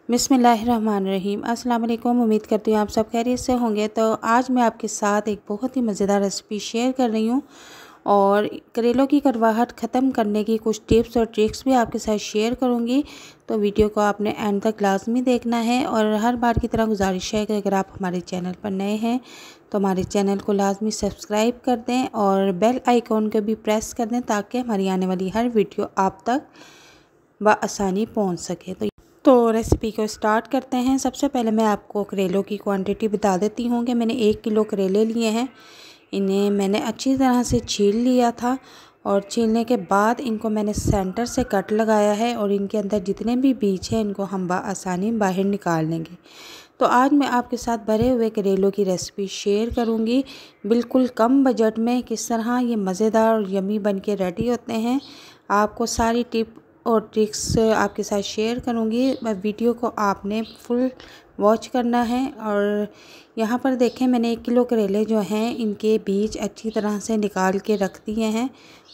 बिस्मिल्लाहिर्रहमानिर्रहीम। अस्सलाम वालेकुम। उम्मीद करती हूँ आप सब खैरियत से होंगे। तो आज मैं आपके साथ एक बहुत ही मज़ेदार रेसिपी शेयर कर रही हूँ और करेलों की कड़वाहट ख़त्म करने की कुछ टिप्स और ट्रिक्स भी आपके साथ शेयर करूँगी। तो वीडियो को आपने एंड तक लाजमी देखना है और हर बार की तरह गुजारिश है कि अगर आप हमारे चैनल पर नए हैं तो हमारे चैनल को लाजमी सब्सक्राइब कर दें और बेल आइकॉन को भी प्रेस कर दें ताकि हमारी आने वाली हर वीडियो आप तक बआसानी पहुँच सके। तो रेसिपी को स्टार्ट करते हैं। सबसे पहले मैं आपको करेलों की क्वांटिटी बता देती हूँ कि मैंने 1 किलो करेले लिए हैं। इन्हें मैंने अच्छी तरह से छील लिया था और छीलने के बाद इनको मैंने सेंटर से कट लगाया है और इनके अंदर जितने भी बीज हैं इनको हम बआसानी बाहर निकाल लेंगे। तो आज मैं आपके साथ भरे हुए करेलों की रेसिपी शेयर करूँगी, बिल्कुल कम बजट में किस तरह ये मज़ेदार और यमी बन के रेडी होते हैं। आपको सारी टिप और ट्रिक्स आपके साथ शेयर करूँगी। वीडियो को आपने फुल वॉच करना है। और यहाँ पर देखें, मैंने 1 किलो करेले जो हैं इनके बीज अच्छी तरह से निकाल के रख दिए हैं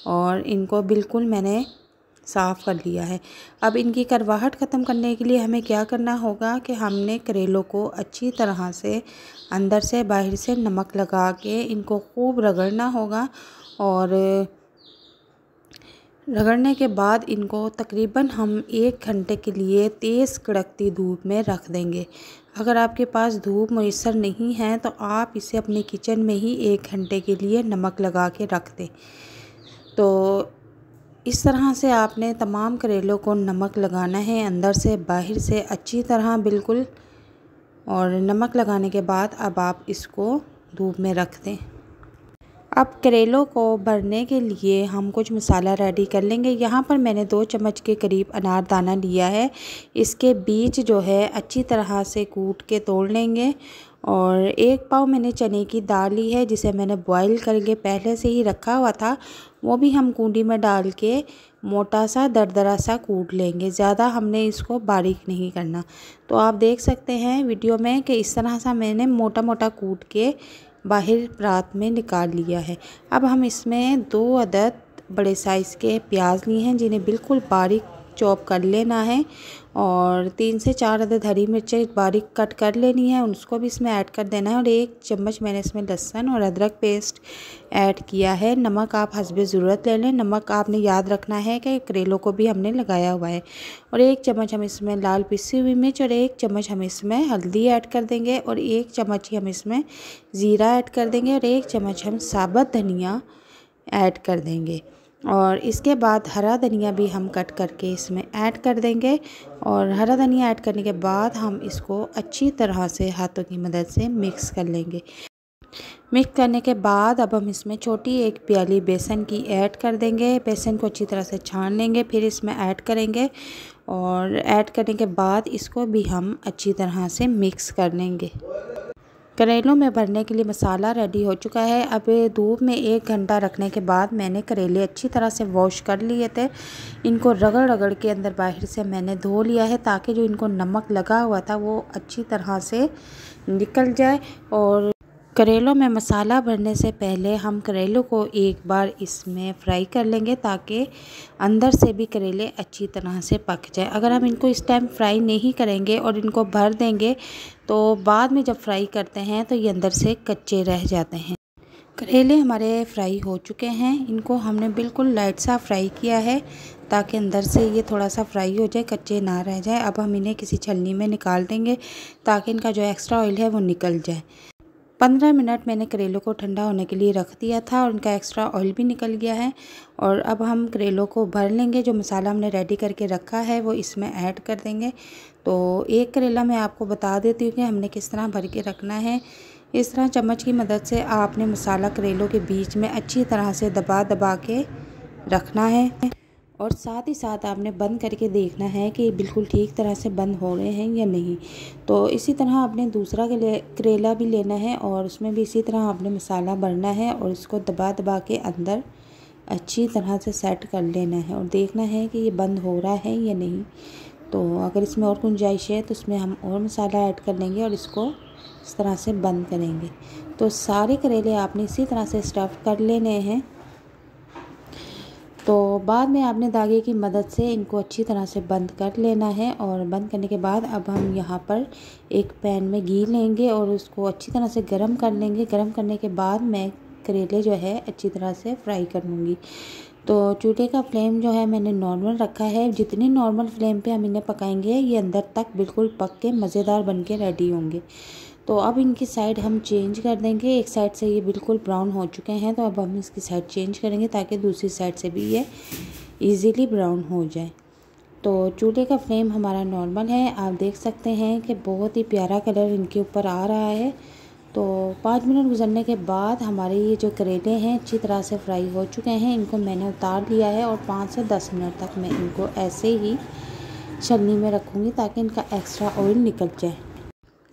और इनको बिल्कुल मैंने साफ़ कर लिया है। अब इनकी कड़वाहट ख़त्म करने के लिए हमें क्या करना होगा कि हमने करेलों को अच्छी तरह से अंदर से बाहर से नमक लगा के इनको खूब रगड़ना होगा और रगड़ने के बाद इनको तकरीबन हम 1 घंटे के लिए तेज़ कड़कती धूप में रख देंगे। अगर आपके पास धूप मैसर नहीं है तो आप इसे अपने किचन में ही 1 घंटे के लिए नमक लगा के रख दें। तो इस तरह से आपने तमाम करेलों को नमक लगाना है अंदर से बाहर से अच्छी तरह बिल्कुल। और नमक लगाने के बाद अब आप इसको धूप में रख दें। अब करेलों को भरने के लिए हम कुछ मसाला रेडी कर लेंगे। यहाँ पर मैंने 2 चम्मच के करीब अनारदाना लिया है। इसके बीज जो है अच्छी तरह से कूट के तोड़ लेंगे। और 1 पाव मैंने चने की दाल ली है जिसे मैंने बॉईल करके पहले से ही रखा हुआ था, वो भी हम कूंडी में डाल के मोटा सा दरदरा सा कूट लेंगे। ज़्यादा हमने इसको बारीक नहीं करना। तो आप देख सकते हैं वीडियो में कि इस तरह सा मैंने मोटा मोटा कूट के बाहर परात में निकाल लिया है। अब हम इसमें 2 अदद बड़े साइज़ के प्याज लिए हैं जिन्हें बिल्कुल बारीक चॉप कर लेना है और 3 से 4 अदद हरी मिर्चें बारीक कट कर लेनी है, उसको भी इसमें ऐड कर देना है। और 1 चम्मच मैंने इसमें लहसुन और अदरक पेस्ट ऐड किया है। नमक आप हस्बे ज़रूरत ले लें। नमक आपने याद रखना है कि करेलों को भी हमने लगाया हुआ है। और 1 चम्मच हम इसमें लाल पिसी हुई मिर्च और 1 चम्मच हम इसमें हल्दी ऐड कर देंगे और 1 चम्मच ही हम इसमें ज़ीरा ऐड कर देंगे और 1 चम्मच हम साबुत धनिया ऐड कर देंगे। और इसके बाद हरा धनिया भी हम कट करके इसमें ऐड कर देंगे। और हरा धनिया ऐड करने के बाद हम इसको अच्छी तरह से हाथों की मदद से मिक्स कर लेंगे। मिक्स करने के बाद अब हम इसमें छोटी 1 प्याली बेसन की ऐड कर देंगे। बेसन को अच्छी तरह से छान लेंगे, फिर इसमें ऐड करेंगे और ऐड करने के बाद इसको भी हम अच्छी तरह से मिक्स कर लेंगे। करेलों में भरने के लिए मसाला रेडी हो चुका है। अब धूप में 1 घंटा रखने के बाद मैंने करेले अच्छी तरह से वॉश कर लिए थे। इनको रगड़ रगड़ के अंदर बाहर से मैंने धो लिया है ताकि जो इनको नमक लगा हुआ था वो अच्छी तरह से निकल जाए। और करेलों में मसाला भरने से पहले हम करेलों को एक बार इसमें फ्राई कर लेंगे ताकि अंदर से भी करेले अच्छी तरह से पक जाए। अगर हम इनको इस टाइम फ्राई नहीं करेंगे और इनको भर देंगे तो बाद में जब फ्राई करते हैं तो ये अंदर से कच्चे रह जाते हैं। करेले हमारे फ्राई हो चुके हैं। इनको हमने बिल्कुल लाइट सा फ्राई किया है ताकि अंदर से ये थोड़ा सा फ्राई हो जाए, कच्चे ना रह जाए। अब हम इन्हें किसी छलनी में निकाल देंगे ताकि इनका जो एक्स्ट्रा ऑयल है वो निकल जाए। 15 मिनट मैंने करेलों को ठंडा होने के लिए रख दिया था और उनका एक्स्ट्रा ऑयल भी निकल गया है। और अब हम करेलों को भर लेंगे। जो मसाला हमने रेडी करके रखा है वो इसमें ऐड कर देंगे। तो 1 करेला मैं आपको बता देती हूँ कि हमने किस तरह भर के रखना है। इस तरह चम्मच की मदद से आपने मसाला करेलों के बीच में अच्छी तरह से दबा दबा के रखना है और साथ ही साथ आपने बंद करके देखना है कि बिल्कुल ठीक तरह से बंद हो रहे हैं या नहीं। तो इसी तरह आपने दूसरा करेला भी लेना है और उसमें भी इसी तरह आपने मसाला भरना है और इसको दबा दबा के अंदर अच्छी तरह से सेट कर लेना है और देखना है कि ये बंद हो रहा है या नहीं। तो अगर इसमें और गुंजाइश है तो इसमें हम और मसाला ऐड कर लेंगे और इसको इस तरह से बंद करेंगे। तो सारे करेले आपने इसी तरह से स्टफ़ कर लेने हैं। तो बाद में आपने धागे की मदद से इनको अच्छी तरह से बंद कर लेना है। और बंद करने के बाद अब हम यहाँ पर एक पैन में घी लेंगे और उसको अच्छी तरह से गरम कर लेंगे। गरम करने के बाद मैं करेले जो है अच्छी तरह से फ्राई कर लूँगी। तो चूल्हे का फ्लेम जो है मैंने नॉर्मल रखा है। जितनी नॉर्मल फ्लेम पे हम इन्हें पकाएंगे ये अंदर तक बिल्कुल पक के मज़ेदार बन के रेडी होंगे। तो अब इनकी साइड हम चेंज कर देंगे। एक साइड से ये बिल्कुल ब्राउन हो चुके हैं, तो अब हम इसकी साइड चेंज करेंगे ताकि दूसरी साइड से भी ये इजीली ब्राउन हो जाए। तो चूल्हे का फ्लेम हमारा नॉर्मल है। आप देख सकते हैं कि बहुत ही प्यारा कलर इनके ऊपर आ रहा है। तो 5 मिनट गुजरने के बाद हमारे ये जो करेले हैं अच्छी तरह से फ्राई हो चुके हैं। इनको मैंने उतार लिया है और 5 से 10 मिनट तक मैं इनको ऐसे ही छलनी में रखूँगी ताकि इनका एक्स्ट्रा ऑयल निकल जाए।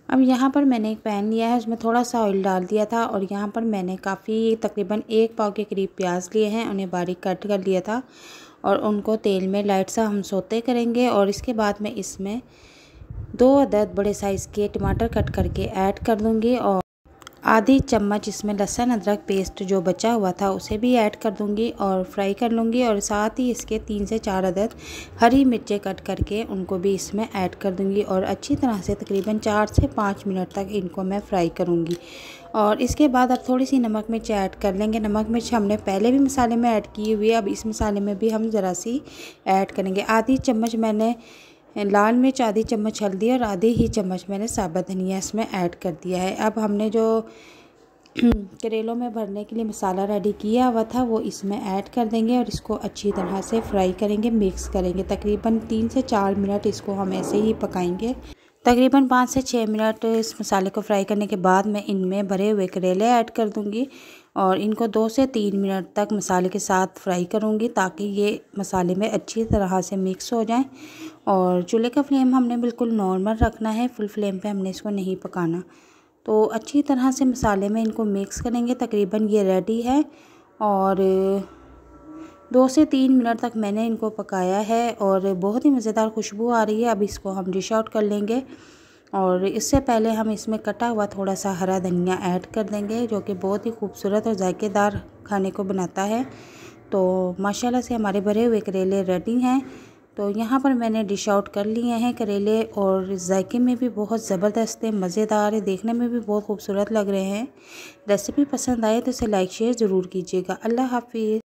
अब यहाँ पर मैंने एक पैन लिया है, उसमें थोड़ा सा ऑयल डाल दिया था और यहाँ पर मैंने काफ़ी तकरीबन 1 पाव के करीब प्याज लिए हैं, उन्हें बारीक कट कर लिया था और उनको तेल में लाइट सा हम सौते करेंगे। और इसके बाद मैं इसमें 2 अदद बड़े साइज़ के टमाटर कट करके ऐड कर दूँगी और आधी चम्मच इसमें लहसुन अदरक पेस्ट जो बचा हुआ था उसे भी ऐड कर दूंगी और फ्राई कर लूँगी। और साथ ही इसके 3 से 4 अदद हरी मिर्चें कट करके उनको भी इसमें ऐड कर दूंगी और अच्छी तरह से तकरीबन 4 से 5 मिनट तक इनको मैं फ्राई करूँगी। और इसके बाद अब थोड़ी सी नमक मिर्च ऐड कर लेंगे। नमक मिर्च हमने पहले भी मसाले में ऐड की हुई है, अब इस मसाले में भी हम ज़रा सी ऐड करेंगे। आधी चम्मच मैंने लाल मिर्च, आधी चम्मच हल्दी और आधी ही चम्मच मैंने साबुत धनिया इसमें ऐड कर दिया है। अब हमने जो करेलों में भरने के लिए मसाला रेडी किया हुआ था वो इसमें ऐड कर देंगे और इसको अच्छी तरह से फ्राई करेंगे, मिक्स करेंगे। तकरीबन 3 से 4 मिनट इसको हम ऐसे ही पकाएंगे। तकरीबन 5 से 6 मिनट इस मसाले को फ्राई करने के बाद मैं इनमें भरे हुए करेले ऐड कर दूंगी और इनको 2 से 3 मिनट तक मसाले के साथ फ्राई करूंगी ताकि ये मसाले में अच्छी तरह से मिक्स हो जाएं। और चूल्हे का फ्लेम हमने बिल्कुल नॉर्मल रखना है, फुल फ्लेम पे हमने इसको नहीं पकाना। तो अच्छी तरह से मसाले में इनको मिक्स करेंगे। तकरीबन ये रेडी है और 2 से 3 मिनट तक मैंने इनको पकाया है और बहुत ही मज़ेदार खुशबू आ रही है। अब इसको हम डिश आउट कर लेंगे और इससे पहले हम इसमें कटा हुआ थोड़ा सा हरा धनिया ऐड कर देंगे जो कि बहुत ही खूबसूरत और जायकेदार खाने को बनाता है। तो माशाल्लाह से हमारे भरे हुए करेले रेडी हैं। तो यहाँ पर मैंने डिश आउट कर लिए हैं करेले और जायके में भी बहुत ज़बरदस्त है, मज़ेदार है, देखने में भी बहुत खूबसूरत लग रहे हैं। रेसिपी पसंद आए तो इसे लाइक शेयर ज़रूर कीजिएगा। अल्लाह हाफिज़।